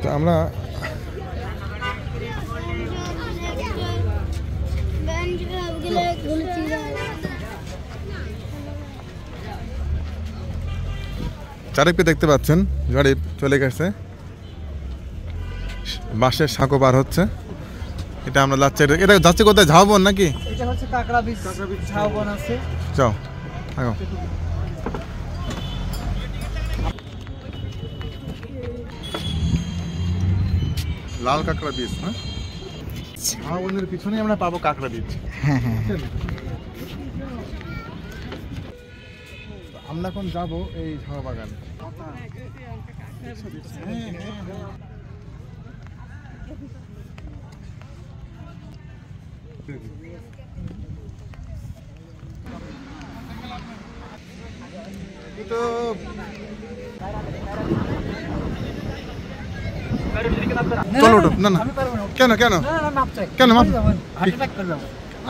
তো আমরা চারিপে দেখতে পাচ্ছেন গাড়ি চলে গেছে, বাঁশের সাঁকো পার হচ্ছে। এটা আমরা যাচ্ছি, এটা যাচ্ছে কোথায়? ঝাউবন নাকি? এটা হচ্ছে কাকড়া বীজ, ঝাউবন আছে। যাও আগো। লাল কাঁকড়া বীজ না, ঝাউবনের পিছনেই আমরা পাবো কাঁকড়া বীজ। হ্যাঁ হ্যাঁ, আমরা এখন যাবো এই ঝাউ বাগান। তো চলো ওঠো। না না কেন কেন কেন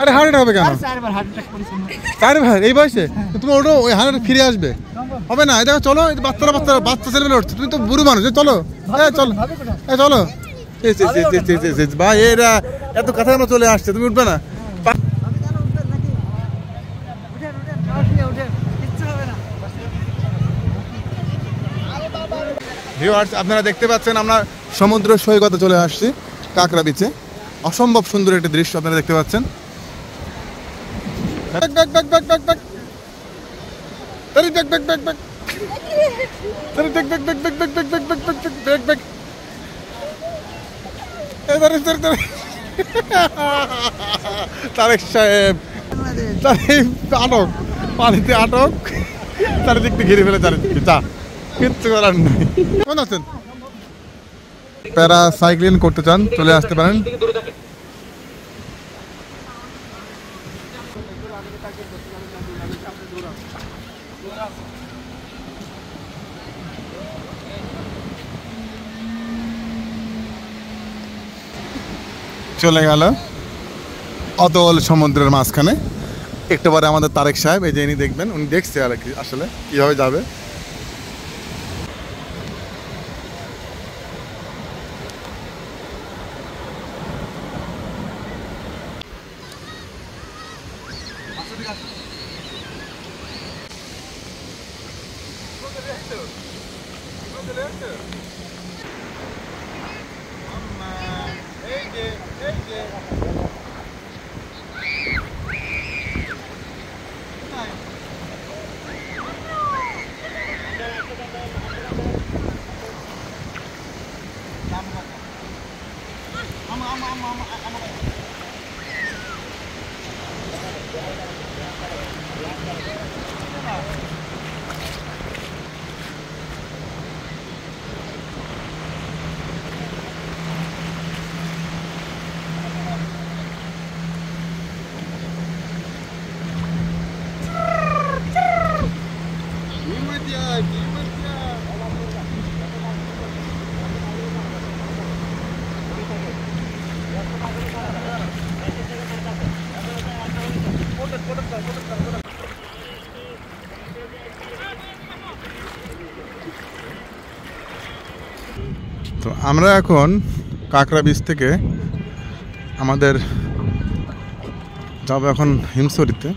আরে হার্ট অ্যাটাক হবে কেন? আরে ভাই এই বয়সে তুমি ওঠো, ওই হার্ট অ্যাটাক ফিরে আসবে। হবে না, এই দেখো চলো, বাচ্চা ছেলেমেলে উঠছে, তুমি তো বুড়ো মানুষ, চলো চলো চলো। ভাই এরা এত কথা কেন চলে আসছে, তুমি উঠবে না? ভিউয়ার্স, আপনারা দেখতে পাচ্ছেন আমরা সমুদ্র সৈকতে চলে আসছি, কাঁকড়া বিচে। অসম্ভব সুন্দর একটি দৃশ্য আপনারা দেখতে পাচ্ছেন। তারেক সাহেব আটক, পানিতে আটক, চারিদিক দিয়ে ঘিরে ফেলে চারিদিকে, যা কিচ্ছু করার নেই। কেমন আছেন? প্যারাসাইক্লিং করতে চান চলে আসতে পারেন। চলে গেল অতল সমুদ্রের মাঝখানে। একটু পরে আমাদের তারেক সাহেব, এই যে ইনি দেখবেন, উনি দেখছে আর কি আসলে কিভাবে যাবে। তো আমরা এখন কাঁকড়া বীচ থেকে আমাদের যাবো এখন হিমছড়িতে।